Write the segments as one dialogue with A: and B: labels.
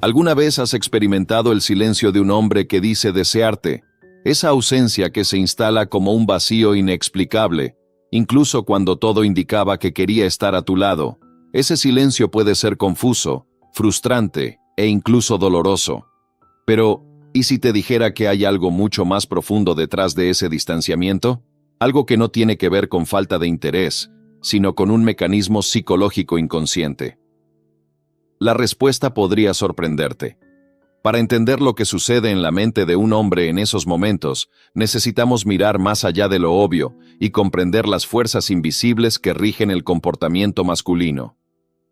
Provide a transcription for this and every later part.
A: ¿Alguna vez has experimentado el silencio de un hombre que dice desearte? Esa ausencia que se instala como un vacío inexplicable, incluso cuando todo indicaba que quería estar a tu lado. Ese silencio puede ser confuso, frustrante e incluso doloroso. Pero, ¿y si te dijera que hay algo mucho más profundo detrás de ese distanciamiento? Algo que no tiene que ver con falta de interés, sino con un mecanismo psicológico inconsciente. La respuesta podría sorprenderte. Para entender lo que sucede en la mente de un hombre en esos momentos, necesitamos mirar más allá de lo obvio y comprender las fuerzas invisibles que rigen el comportamiento masculino.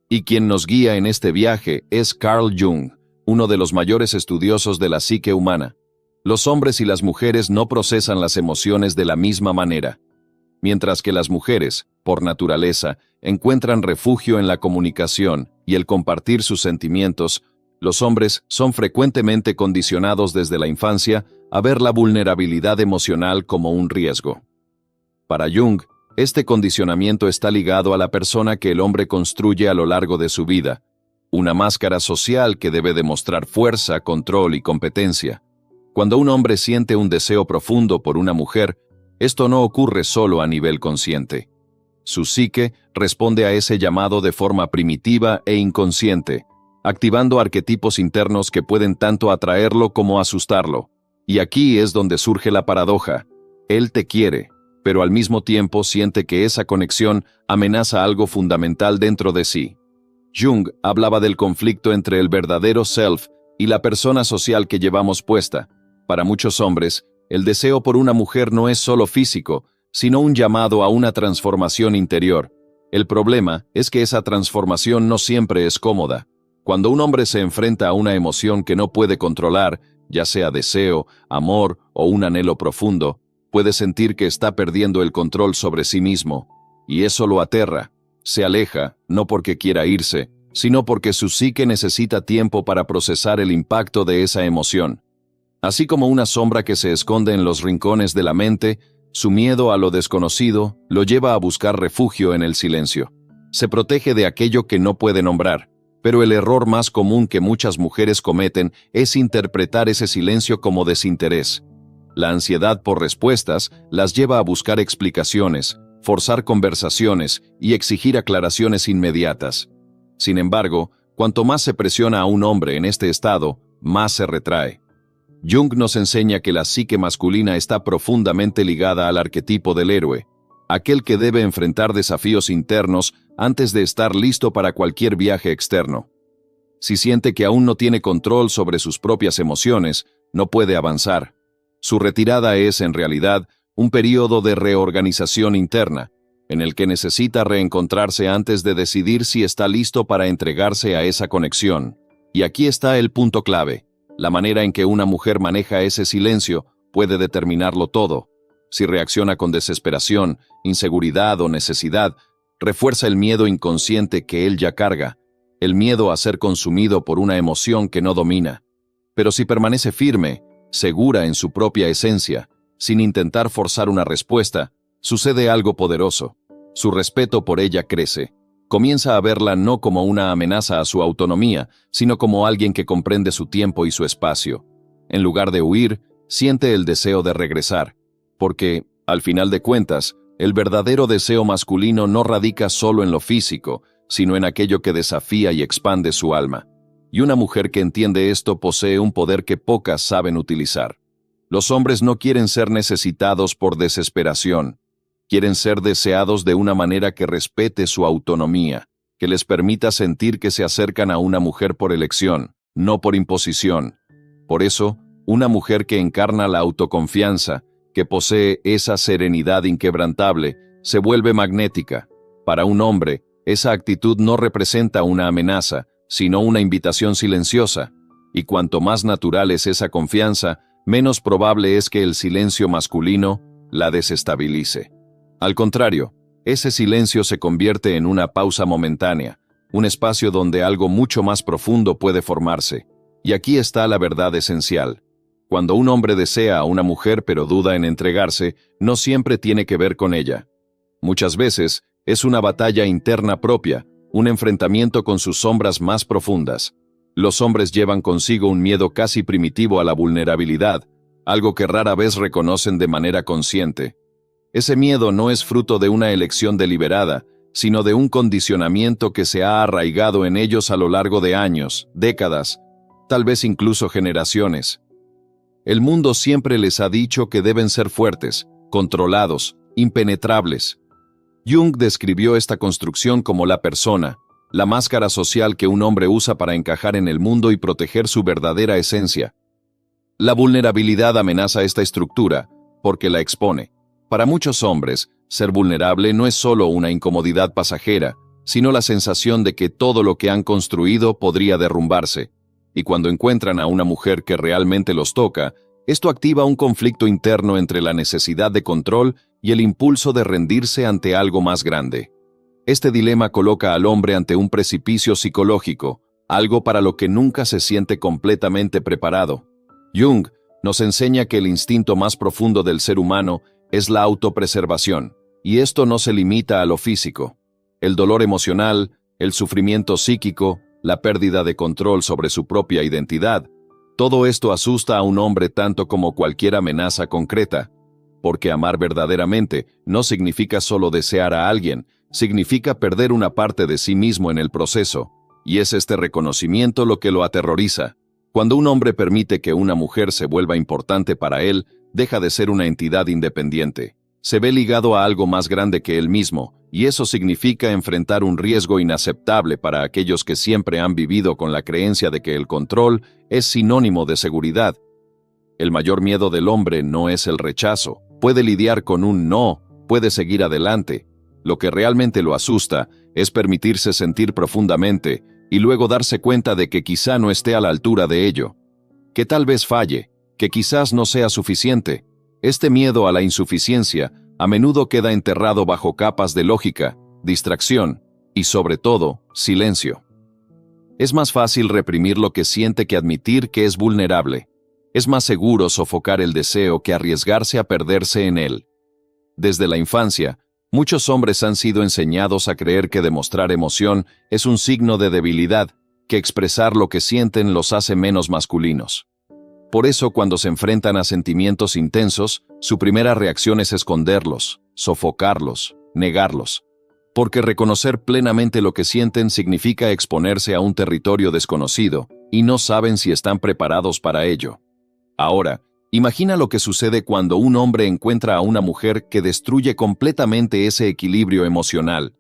A: Y quien nos guía en este viaje es Carl Jung, uno de los mayores estudiosos de la psique humana. Los hombres y las mujeres no procesan las emociones de la misma manera. Mientras que las mujeres, por naturaleza, encuentran refugio en la comunicación y el compartir sus sentimientos, los hombres son frecuentemente condicionados desde la infancia a ver la vulnerabilidad emocional como un riesgo. Para Jung, este condicionamiento está ligado a la persona que el hombre construye a lo largo de su vida, una máscara social que debe demostrar fuerza, control y competencia. Cuando un hombre siente un deseo profundo por una mujer, esto no ocurre solo a nivel consciente. Su psique responde a ese llamado de forma primitiva e inconsciente, activando arquetipos internos que pueden tanto atraerlo como asustarlo. Y aquí es donde surge la paradoja. Él te quiere, pero al mismo tiempo siente que esa conexión amenaza algo fundamental dentro de sí. Jung hablaba del conflicto entre el verdadero self y la persona social que llevamos puesta. Para muchos hombres, el deseo por una mujer no es solo físico, sino un llamado a una transformación interior. El problema es que esa transformación no siempre es cómoda. Cuando un hombre se enfrenta a una emoción que no puede controlar, ya sea deseo, amor o un anhelo profundo, puede sentir que está perdiendo el control sobre sí mismo, y eso lo aterra. Se aleja, no porque quiera irse, sino porque su psique necesita tiempo para procesar el impacto de esa emoción. Así como una sombra que se esconde en los rincones de la mente, su miedo a lo desconocido lo lleva a buscar refugio en el silencio. Se protege de aquello que no puede nombrar, pero el error más común que muchas mujeres cometen es interpretar ese silencio como desinterés. La ansiedad por respuestas las lleva a buscar explicaciones, forzar conversaciones y exigir aclaraciones inmediatas. Sin embargo, cuanto más se presiona a un hombre en este estado, más se retrae. Jung nos enseña que la psique masculina está profundamente ligada al arquetipo del héroe, aquel que debe enfrentar desafíos internos antes de estar listo para cualquier viaje externo. Si siente que aún no tiene control sobre sus propias emociones, no puede avanzar. Su retirada es, en realidad, un período de reorganización interna, en el que necesita reencontrarse antes de decidir si está listo para entregarse a esa conexión. Y aquí está el punto clave. La manera en que una mujer maneja ese silencio puede determinarlo todo. Si reacciona con desesperación, inseguridad o necesidad, refuerza el miedo inconsciente que él ya carga, el miedo a ser consumido por una emoción que no domina. Pero si permanece firme, segura en su propia esencia, sin intentar forzar una respuesta, sucede algo poderoso. Su respeto por ella crece. Comienza a verla no como una amenaza a su autonomía, sino como alguien que comprende su tiempo y su espacio. En lugar de huir, siente el deseo de regresar, porque, al final de cuentas, el verdadero deseo masculino no radica solo en lo físico, sino en aquello que desafía y expande su alma. Y una mujer que entiende esto posee un poder que pocas saben utilizar. Los hombres no quieren ser necesitados por desesperación. Quieren ser deseados de una manera que respete su autonomía, que les permita sentir que se acercan a una mujer por elección, no por imposición. Por eso, una mujer que encarna la autoconfianza, que posee esa serenidad inquebrantable, se vuelve magnética. Para un hombre, esa actitud no representa una amenaza, sino una invitación silenciosa. Y cuanto más natural es esa confianza, menos probable es que el silencio masculino la desestabilice. Al contrario, ese silencio se convierte en una pausa momentánea, un espacio donde algo mucho más profundo puede formarse. Y aquí está la verdad esencial. Cuando un hombre desea a una mujer pero duda en entregarse, no siempre tiene que ver con ella. Muchas veces es una batalla interna propia, un enfrentamiento con sus sombras más profundas. Los hombres llevan consigo un miedo casi primitivo a la vulnerabilidad, algo que rara vez reconocen de manera consciente. Ese miedo no es fruto de una elección deliberada, sino de un condicionamiento que se ha arraigado en ellos a lo largo de años, décadas, tal vez incluso generaciones. El mundo siempre les ha dicho que deben ser fuertes, controlados, impenetrables. Jung describió esta construcción como la persona, la máscara social que un hombre usa para encajar en el mundo y proteger su verdadera esencia. La vulnerabilidad amenaza esta estructura, porque la expone. Para muchos hombres, ser vulnerable no es solo una incomodidad pasajera, sino la sensación de que todo lo que han construido podría derrumbarse. Y cuando encuentran a una mujer que realmente los toca, esto activa un conflicto interno entre la necesidad de control y el impulso de rendirse ante algo más grande. Este dilema coloca al hombre ante un precipicio psicológico, algo para lo que nunca se siente completamente preparado. Jung nos enseña que el instinto más profundo del ser humano es la autopreservación, y esto no se limita a lo físico. El dolor emocional, el sufrimiento psíquico, la pérdida de control sobre su propia identidad, todo esto asusta a un hombre tanto como cualquier amenaza concreta, porque amar verdaderamente no significa solo desear a alguien, significa perder una parte de sí mismo en el proceso, y es este reconocimiento lo que lo aterroriza. Cuando un hombre permite que una mujer se vuelva importante para él, deja de ser una entidad independiente. Se ve ligado a algo más grande que él mismo, y eso significa enfrentar un riesgo inaceptable para aquellos que siempre han vivido con la creencia de que el control es sinónimo de seguridad. El mayor miedo del hombre no es el rechazo. Puede lidiar con un no, puede seguir adelante. Lo que realmente lo asusta es permitirse sentir profundamente y luego darse cuenta de que quizá no esté a la altura de ello. Que tal vez falle, que quizás no sea suficiente. Este miedo a la insuficiencia a menudo queda enterrado bajo capas de lógica, distracción y, sobre todo, silencio. Es más fácil reprimir lo que siente que admitir que es vulnerable. Es más seguro sofocar el deseo que arriesgarse a perderse en él. Desde la infancia, muchos hombres han sido enseñados a creer que demostrar emoción es un signo de debilidad, que expresar lo que sienten los hace menos masculinos. Por eso, cuando se enfrentan a sentimientos intensos, su primera reacción es esconderlos, sofocarlos, negarlos. Porque reconocer plenamente lo que sienten significa exponerse a un territorio desconocido, y no saben si están preparados para ello. Ahora, imagina lo que sucede cuando un hombre encuentra a una mujer que destruye completamente ese equilibrio emocional.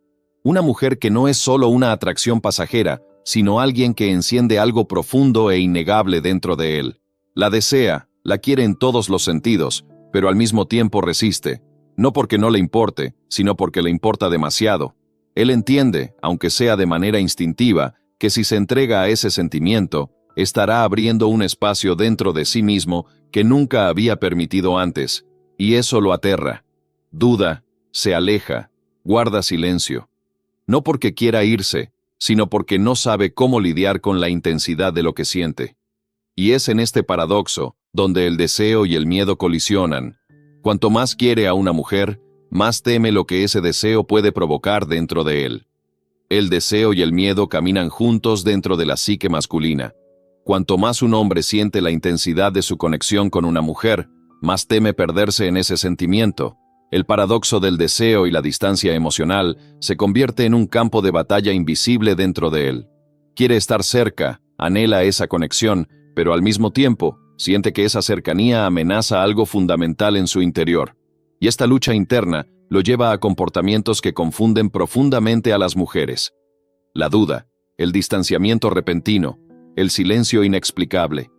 A: Una mujer que no es solo una atracción pasajera, sino alguien que enciende algo profundo e innegable dentro de él. La desea, la quiere en todos los sentidos, pero al mismo tiempo resiste, no porque no le importe, sino porque le importa demasiado. Él entiende, aunque sea de manera instintiva, que si se entrega a ese sentimiento, estará abriendo un espacio dentro de sí mismo que nunca había permitido antes, y eso lo aterra. Duda, se aleja, guarda silencio. No porque quiera irse, sino porque no sabe cómo lidiar con la intensidad de lo que siente. Y es en este paradoxo, donde el deseo y el miedo colisionan. Cuanto más quiere a una mujer, más teme lo que ese deseo puede provocar dentro de él. El deseo y el miedo caminan juntos dentro de la psique masculina. Cuanto más un hombre siente la intensidad de su conexión con una mujer, más teme perderse en ese sentimiento. El paradoxo del deseo y la distancia emocional se convierte en un campo de batalla invisible dentro de él. Quiere estar cerca, anhela esa conexión, pero al mismo tiempo, siente que esa cercanía amenaza algo fundamental en su interior. Y esta lucha interna lo lleva a comportamientos que confunden profundamente a las mujeres. La duda, el distanciamiento repentino, el silencio inexplicable.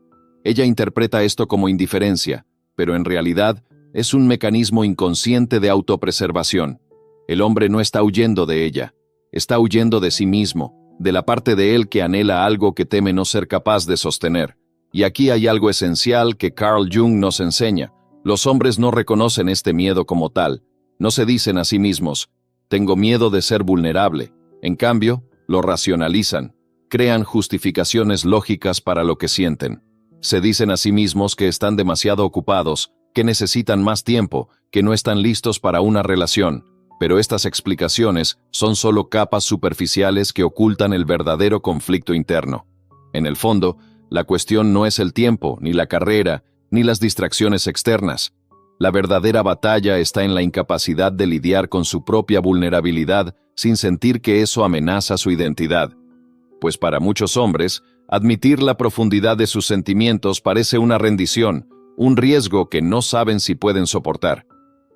A: Ella interpreta esto como indiferencia, pero en realidad es un mecanismo inconsciente de autopreservación. El hombre no está huyendo de ella, está huyendo de sí mismo, de la parte de él que anhela algo que teme no ser capaz de sostener. Y aquí hay algo esencial que Carl Jung nos enseña. Los hombres no reconocen este miedo como tal. No se dicen a sí mismos, tengo miedo de ser vulnerable. En cambio, lo racionalizan. Crean justificaciones lógicas para lo que sienten. Se dicen a sí mismos que están demasiado ocupados, que necesitan más tiempo, que no están listos para una relación. Pero estas explicaciones son solo capas superficiales que ocultan el verdadero conflicto interno. En el fondo, la cuestión no es el tiempo, ni la carrera, ni las distracciones externas. La verdadera batalla está en la incapacidad de lidiar con su propia vulnerabilidad sin sentir que eso amenaza su identidad. Pues para muchos hombres, admitir la profundidad de sus sentimientos parece una rendición, un riesgo que no saben si pueden soportar.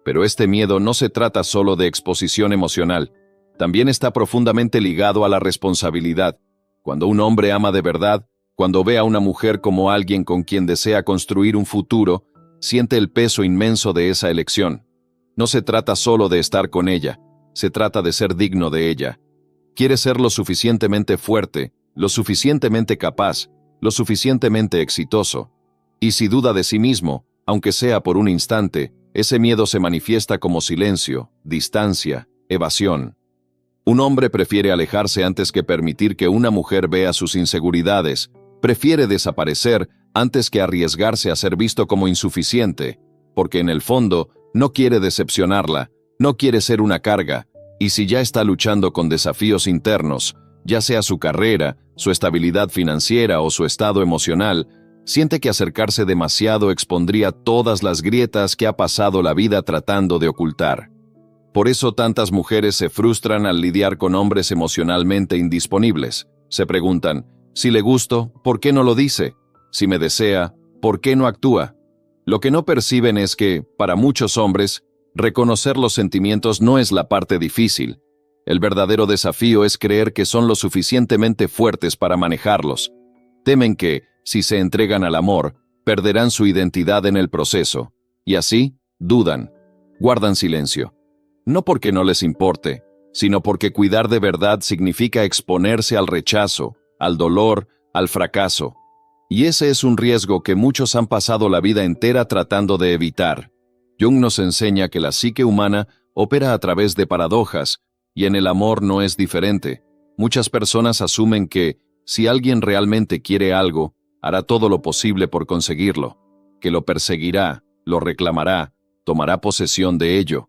A: Pero este miedo no se trata solo de exposición emocional, también está profundamente ligado a la responsabilidad. Cuando un hombre ama de verdad, cuando ve a una mujer como alguien con quien desea construir un futuro, siente el peso inmenso de esa elección. No se trata solo de estar con ella, se trata de ser digno de ella. Quiere ser lo suficientemente fuerte, lo suficientemente capaz, lo suficientemente exitoso. Y si duda de sí mismo, aunque sea por un instante, ese miedo se manifiesta como silencio, distancia, evasión. Un hombre prefiere alejarse antes que permitir que una mujer vea sus inseguridades, prefiere desaparecer antes que arriesgarse a ser visto como insuficiente, porque en el fondo no quiere decepcionarla, no quiere ser una carga, y si ya está luchando con desafíos internos, ya sea su carrera, su estabilidad financiera o su estado emocional, siente que acercarse demasiado expondría todas las grietas que ha pasado la vida tratando de ocultar. Por eso tantas mujeres se frustran al lidiar con hombres emocionalmente indisponibles. Se preguntan, si le gusto, ¿por qué no lo dice? Si me desea, ¿por qué no actúa? Lo que no perciben es que, para muchos hombres, reconocer los sentimientos no es la parte difícil. El verdadero desafío es creer que son lo suficientemente fuertes para manejarlos. Temen que, si se entregan al amor, perderán su identidad en el proceso. Y así, dudan, guardan silencio. No porque no les importe, sino porque cuidar de verdad significa exponerse al rechazo, al dolor, al fracaso. Y ese es un riesgo que muchos han pasado la vida entera tratando de evitar. Jung nos enseña que la psique humana opera a través de paradojas, y en el amor no es diferente. Muchas personas asumen que, si alguien realmente quiere algo, hará todo lo posible por conseguirlo, que lo perseguirá, lo reclamará, tomará posesión de ello.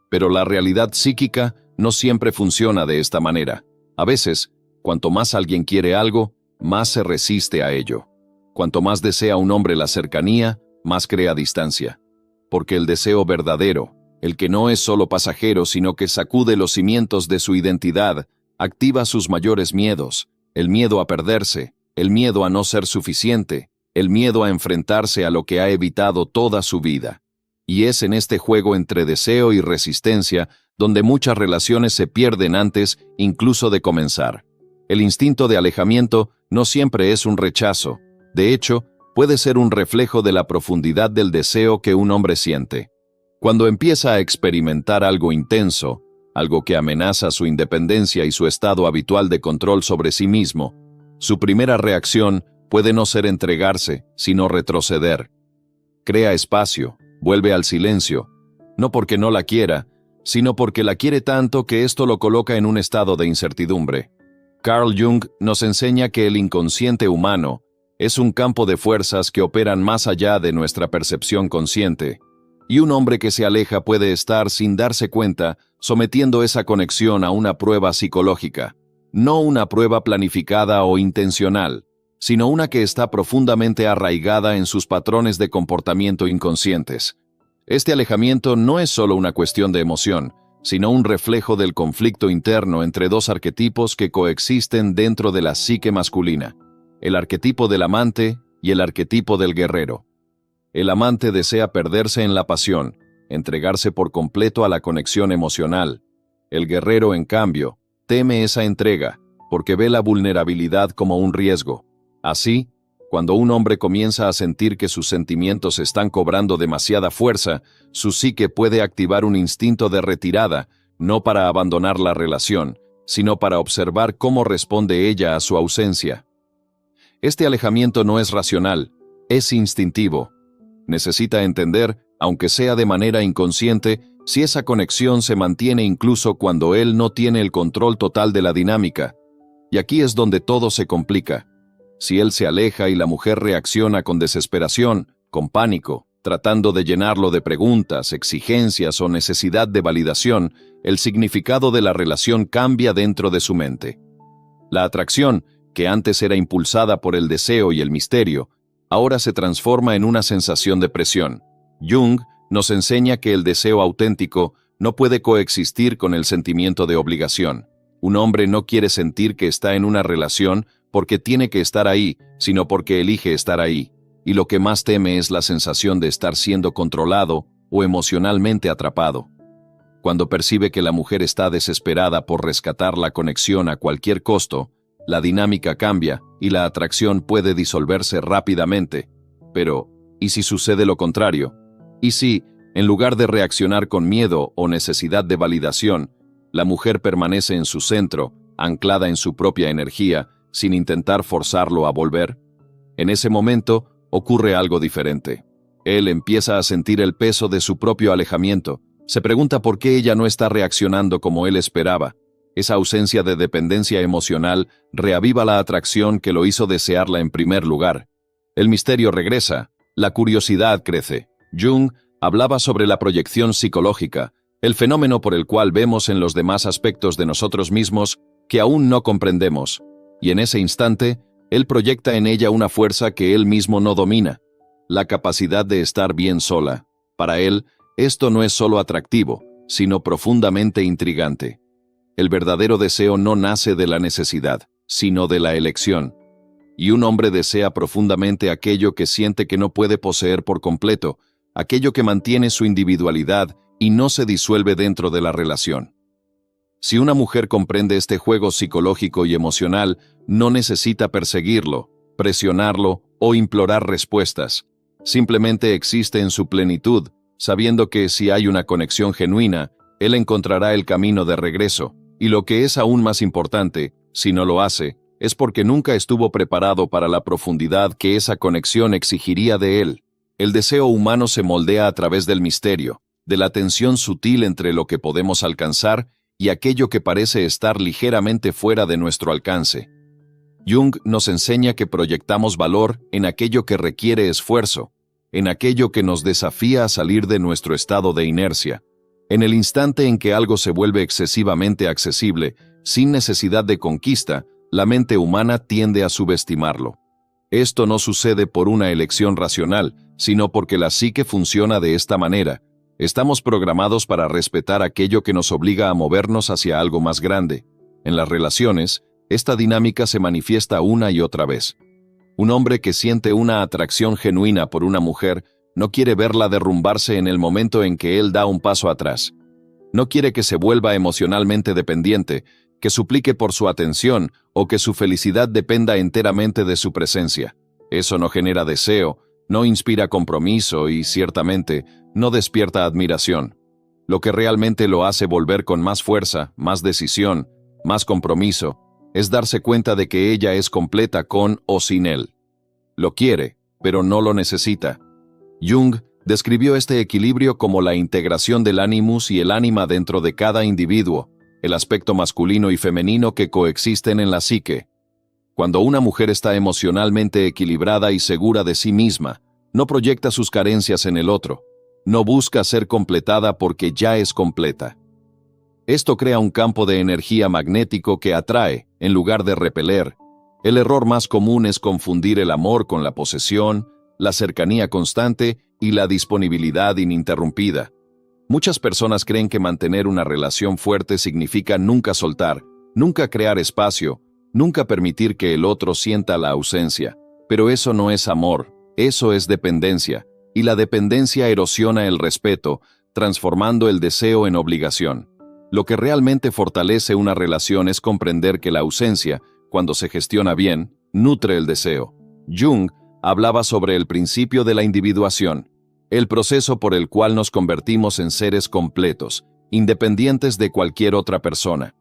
A: Pero la realidad psíquica no siempre funciona de esta manera. A veces, cuanto más alguien quiere algo, más se resiste a ello. Cuanto más desea un hombre la cercanía, más crea distancia. Porque el deseo verdadero, el que no es solo pasajero sino que sacude los cimientos de su identidad, activa sus mayores miedos, el miedo a perderse, el miedo a no ser suficiente, el miedo a enfrentarse a lo que ha evitado toda su vida. Y es en este juego entre deseo y resistencia donde muchas relaciones se pierden antes incluso de comenzar. El instinto de alejamiento no siempre es un rechazo. De hecho, puede ser un reflejo de la profundidad del deseo que un hombre siente. Cuando empieza a experimentar algo intenso, algo que amenaza su independencia y su estado habitual de control sobre sí mismo, su primera reacción puede no ser entregarse, sino retroceder. Crea espacio, vuelve al silencio, no porque no la quiera, sino porque la quiere tanto que esto lo coloca en un estado de incertidumbre. Carl Jung nos enseña que el inconsciente humano es un campo de fuerzas que operan más allá de nuestra percepción consciente, y un hombre que se aleja puede estar, sin darse cuenta, sometiendo esa conexión a una prueba psicológica, no una prueba planificada o intencional, sino una que está profundamente arraigada en sus patrones de comportamiento inconscientes. Este alejamiento no es solo una cuestión de emoción, sino un reflejo del conflicto interno entre dos arquetipos que coexisten dentro de la psique masculina, el arquetipo del amante y el arquetipo del guerrero. El amante desea perderse en la pasión, entregarse por completo a la conexión emocional. El guerrero, en cambio, teme esa entrega, porque ve la vulnerabilidad como un riesgo. Así, cuando un hombre comienza a sentir que sus sentimientos están cobrando demasiada fuerza, su psique puede activar un instinto de retirada, no para abandonar la relación, sino para observar cómo responde ella a su ausencia. Este alejamiento no es racional, es instintivo. Necesita entender, aunque sea de manera inconsciente, si esa conexión se mantiene incluso cuando él no tiene el control total de la dinámica. Y aquí es donde todo se complica. Si él se aleja y la mujer reacciona con desesperación, con pánico, tratando de llenarlo de preguntas, exigencias o necesidad de validación, el significado de la relación cambia dentro de su mente. La atracción, que antes era impulsada por el deseo y el misterio, ahora se transforma en una sensación de presión. Jung nos enseña que el deseo auténtico no puede coexistir con el sentimiento de obligación. Un hombre no quiere sentir que está en una relación porque tiene que estar ahí, sino porque elige estar ahí. Y lo que más teme es la sensación de estar siendo controlado o emocionalmente atrapado. Cuando percibe que la mujer está desesperada por rescatar la conexión a cualquier costo, la dinámica cambia y la atracción puede disolverse rápidamente. Pero, ¿y si sucede lo contrario? ¿Y si, en lugar de reaccionar con miedo o necesidad de validación, la mujer permanece en su centro, anclada en su propia energía, sin intentar forzarlo a volver? En ese momento, ocurre algo diferente. Él empieza a sentir el peso de su propio alejamiento. Se pregunta por qué ella no está reaccionando como él esperaba. Esa ausencia de dependencia emocional reaviva la atracción que lo hizo desearla en primer lugar. El misterio regresa, la curiosidad crece. Jung hablaba sobre la proyección psicológica, el fenómeno por el cual vemos en los demás aspectos de nosotros mismos que aún no comprendemos, y en ese instante, él proyecta en ella una fuerza que él mismo no domina, la capacidad de estar bien sola. Para él, esto no es solo atractivo, sino profundamente intrigante. El verdadero deseo no nace de la necesidad, sino de la elección. Y un hombre desea profundamente aquello que siente que no puede poseer por completo, aquello que mantiene su individualidad y no se disuelve dentro de la relación. Si una mujer comprende este juego psicológico y emocional, no necesita perseguirlo, presionarlo o implorar respuestas. Simplemente existe en su plenitud, sabiendo que si hay una conexión genuina, él encontrará el camino de regreso. Y lo que es aún más importante, si no lo hace, es porque nunca estuvo preparado para la profundidad que esa conexión exigiría de él. El deseo humano se moldea a través del misterio, de la tensión sutil entre lo que podemos alcanzar y aquello que parece estar ligeramente fuera de nuestro alcance. Jung nos enseña que proyectamos valor en aquello que requiere esfuerzo, en aquello que nos desafía a salir de nuestro estado de inercia. En el instante en que algo se vuelve excesivamente accesible, sin necesidad de conquista, la mente humana tiende a subestimarlo. Esto no sucede por una elección racional, sino porque la psique funciona de esta manera. Estamos programados para respetar aquello que nos obliga a movernos hacia algo más grande. En las relaciones, esta dinámica se manifiesta una y otra vez. Un hombre que siente una atracción genuina por una mujer no quiere verla derrumbarse en el momento en que él da un paso atrás. No quiere que se vuelva emocionalmente dependiente, que suplique por su atención o que su felicidad dependa enteramente de su presencia. Eso no genera deseo, no inspira compromiso y, ciertamente, no despierta admiración. Lo que realmente lo hace volver con más fuerza, más decisión, más compromiso, es darse cuenta de que ella es completa con o sin él. Lo quiere, pero no lo necesita. Jung describió este equilibrio como la integración del animus y el ánima dentro de cada individuo, el aspecto masculino y femenino que coexisten en la psique. Cuando una mujer está emocionalmente equilibrada y segura de sí misma, no proyecta sus carencias en el otro, no busca ser completada porque ya es completa. Esto crea un campo de energía magnético que atrae, en lugar de repeler. El error más común es confundir el amor con la posesión, la cercanía constante y la disponibilidad ininterrumpida. Muchas personas creen que mantener una relación fuerte significa nunca soltar, nunca crear espacio, nunca permitir que el otro sienta la ausencia. Pero eso no es amor, eso es dependencia, y la dependencia erosiona el respeto, transformando el deseo en obligación. Lo que realmente fortalece una relación es comprender que la ausencia, cuando se gestiona bien, nutre el deseo. Jung hablaba sobre el principio de la individuación, el proceso por el cual nos convertimos en seres completos, independientes de cualquier otra persona.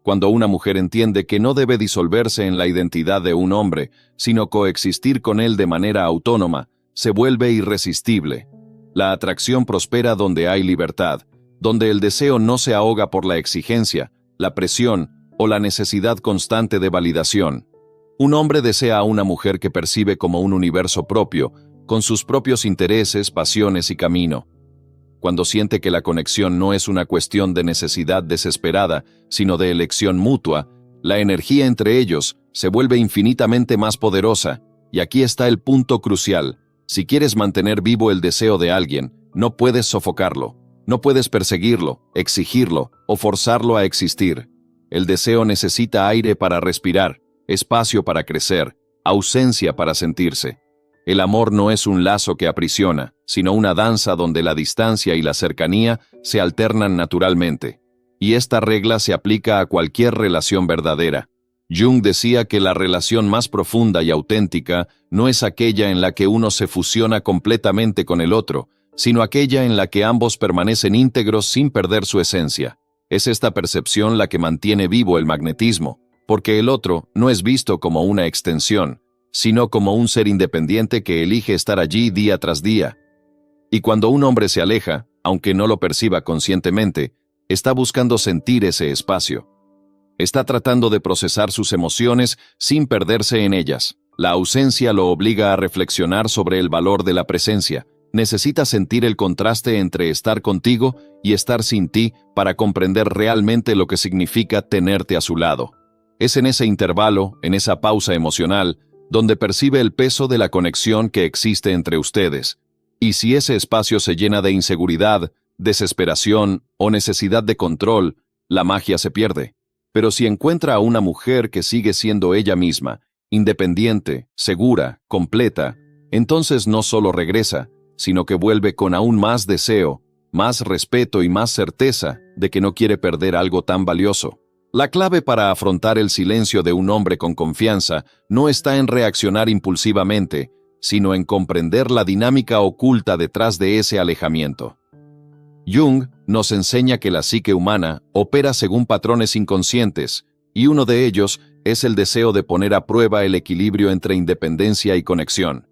A: Cuando una mujer entiende que no debe disolverse en la identidad de un hombre, sino coexistir con él de manera autónoma, se vuelve irresistible. La atracción prospera donde hay libertad, donde el deseo no se ahoga por la exigencia, la presión o la necesidad constante de validación. Un hombre desea a una mujer que percibe como un universo propio, con sus propios intereses, pasiones y camino. Cuando siente que la conexión no es una cuestión de necesidad desesperada, sino de elección mutua, La energía entre ellos se vuelve infinitamente más poderosa, y aquí está el punto crucial. Si quieres mantener vivo el deseo de alguien, no puedes sofocarlo, no puedes perseguirlo, exigirlo o forzarlo a existir. El deseo necesita aire para respirar, espacio para crecer, ausencia para sentirse. El amor no es un lazo que aprisiona, sino una danza donde la distancia y la cercanía se alternan naturalmente. Y esta regla se aplica a cualquier relación verdadera. Jung decía que la relación más profunda y auténtica no es aquella en la que uno se fusiona completamente con el otro, sino aquella en la que ambos permanecen íntegros sin perder su esencia. Es esta percepción la que mantiene vivo el magnetismo, porque el otro no es visto como una extensión, sino como un ser independiente que elige estar allí día tras día. Y cuando un hombre se aleja, aunque no lo perciba conscientemente, está buscando sentir ese espacio. Está tratando de procesar sus emociones sin perderse en ellas. La ausencia lo obliga a reflexionar sobre el valor de la presencia. Necesita sentir el contraste entre estar contigo y estar sin ti para comprender realmente lo que significa tenerte a su lado. Es en ese intervalo, en esa pausa emocional, donde percibe el peso de la conexión que existe entre ustedes. Y si ese espacio se llena de inseguridad, desesperación o necesidad de control, la magia se pierde. Pero si encuentra a una mujer que sigue siendo ella misma, independiente, segura, completa, entonces no solo regresa, sino que vuelve con aún más deseo, más respeto y más certeza de que no quiere perder algo tan valioso. La clave para afrontar el silencio de un hombre con confianza no está en reaccionar impulsivamente, sino en comprender la dinámica oculta detrás de ese alejamiento. Jung nos enseña que la psique humana opera según patrones inconscientes, y uno de ellos es el deseo de poner a prueba el equilibrio entre independencia y conexión.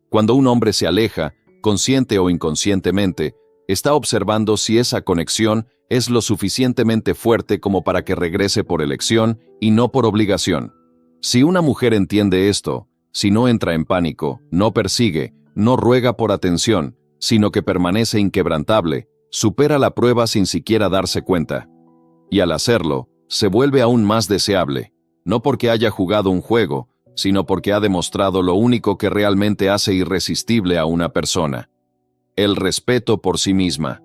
A: Cuando un hombre se aleja, consciente o inconscientemente, está observando si esa conexión es lo suficientemente fuerte como para que regrese por elección y no por obligación. Si una mujer entiende esto, si no entra en pánico, no persigue, no ruega por atención, sino que permanece inquebrantable, supera la prueba sin siquiera darse cuenta. Y al hacerlo, se vuelve aún más deseable, no porque haya jugado un juego, sino porque ha demostrado lo único que realmente hace irresistible a una persona: el respeto por sí misma.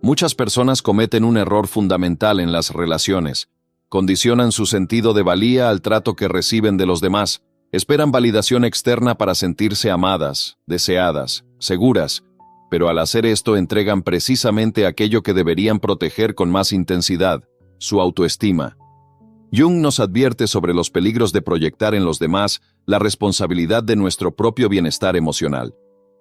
A: Muchas personas cometen un error fundamental en las relaciones. Condicionan su sentido de valía al trato que reciben de los demás. Esperan validación externa para sentirse amadas, deseadas, seguras, pero al hacer esto entregan precisamente aquello que deberían proteger con más intensidad: su autoestima. Jung nos advierte sobre los peligros de proyectar en los demás la responsabilidad de nuestro propio bienestar emocional.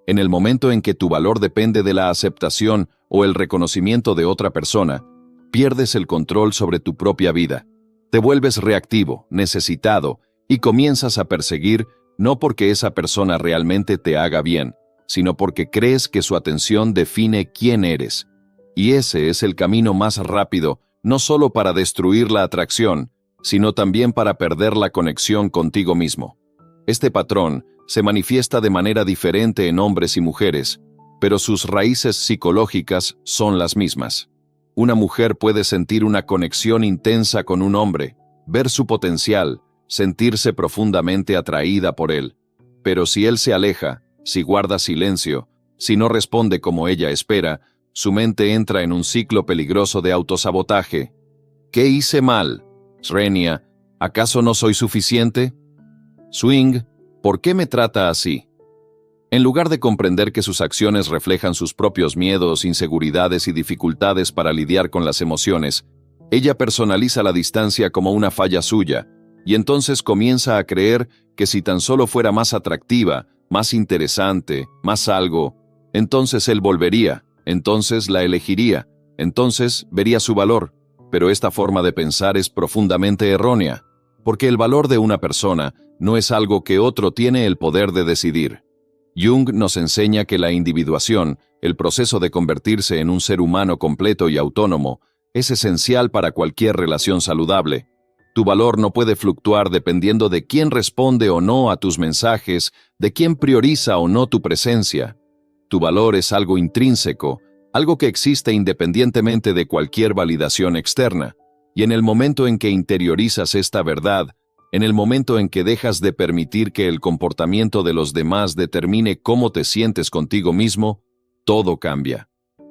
A: En el momento en que tu valor depende de la aceptación o el reconocimiento de otra persona, pierdes el control sobre tu propia vida. Te vuelves reactivo, necesitado, y comienzas a perseguir no porque esa persona realmente te haga bien, sino porque crees que su atención define quién eres. Y ese es el camino más rápido, no solo para destruir la atracción, sino también para perder la conexión contigo mismo. Este patrón se manifiesta de manera diferente en hombres y mujeres, pero sus raíces psicológicas son las mismas. Una mujer puede sentir una conexión intensa con un hombre, ver su potencial, sentirse profundamente atraída por él. Pero si él se aleja, si guarda silencio, si no responde como ella espera, su mente entra en un ciclo peligroso de autosabotaje. ¿Qué hice mal? Srenia, ¿acaso no soy suficiente? Swing, ¿por qué me trata así? En lugar de comprender que sus acciones reflejan sus propios miedos, inseguridades y dificultades para lidiar con las emociones, ella personaliza la distancia como una falla suya, y entonces comienza a creer que si tan solo fuera más atractiva, más interesante, más algo, entonces él volvería, entonces la elegiría, entonces vería su valor. Pero esta forma de pensar es profundamente errónea, porque el valor de una persona no es algo que otro tiene el poder de decidir. Jung nos enseña que la individuación, el proceso de convertirse en un ser humano completo y autónomo, es esencial para cualquier relación saludable. Tu valor no puede fluctuar dependiendo de quién responde o no a tus mensajes, de quién prioriza o no tu presencia. Tu valor es algo intrínseco, algo que existe independientemente de cualquier validación externa. Y en el momento en que interiorizas esta verdad, en el momento en que dejas de permitir que el comportamiento de los demás determine cómo te sientes contigo mismo, todo cambia.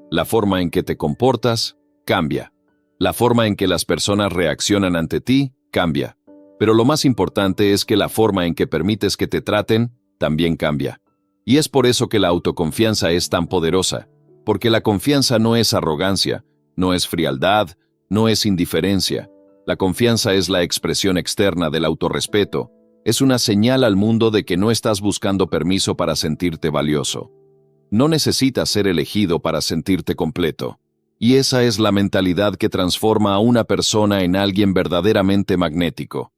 A: La forma en que te comportas, cambia. La forma en que las personas reaccionan ante ti, cambia. Pero lo más importante es que la forma en que permites que te traten, también cambia. Y es por eso que la autoconfianza es tan poderosa, porque la confianza no es arrogancia, no es frialdad, no es indiferencia. La confianza es la expresión externa del autorrespeto. Es una señal al mundo de que no estás buscando permiso para sentirte valioso. No necesitas ser elegido para sentirte completo. Y esa es la mentalidad que transforma a una persona en alguien verdaderamente magnético.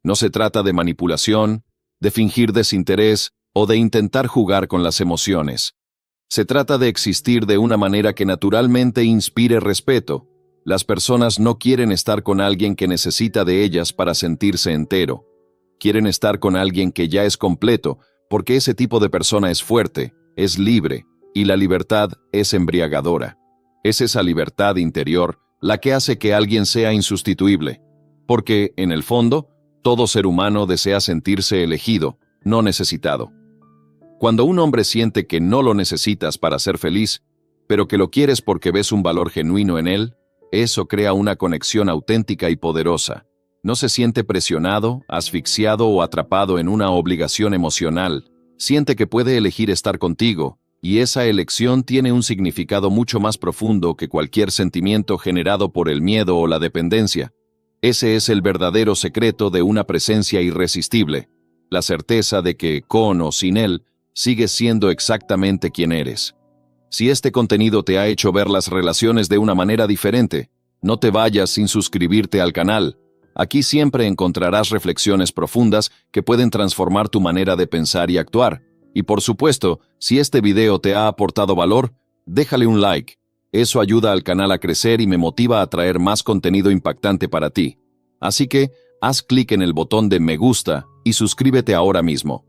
A: No se trata de manipulación, de fingir desinterés o de intentar jugar con las emociones. Se trata de existir de una manera que naturalmente inspire respeto. Las personas no quieren estar con alguien que necesita de ellas para sentirse entero. Quieren estar con alguien que ya es completo, porque ese tipo de persona es fuerte, es libre, y la libertad es embriagadora. Es esa libertad interior la que hace que alguien sea insustituible, porque, en el fondo, todo ser humano desea sentirse elegido, no necesitado. Cuando un hombre siente que no lo necesitas para ser feliz, pero que lo quieres porque ves un valor genuino en él, eso crea una conexión auténtica y poderosa. No se siente presionado, asfixiado o atrapado en una obligación emocional. Siente que puede elegir estar contigo, y esa elección tiene un significado mucho más profundo que cualquier sentimiento generado por el miedo o la dependencia. Ese es el verdadero secreto de una presencia irresistible, la certeza de que, con o sin él, sigues siendo exactamente quien eres. Si este contenido te ha hecho ver las relaciones de una manera diferente, no te vayas sin suscribirte al canal. Aquí siempre encontrarás reflexiones profundas que pueden transformar tu manera de pensar y actuar. Y por supuesto, si este video te ha aportado valor, déjale un like. Eso ayuda al canal a crecer y me motiva a traer más contenido impactante para ti. Así que, haz clic en el botón de me gusta y suscríbete ahora mismo.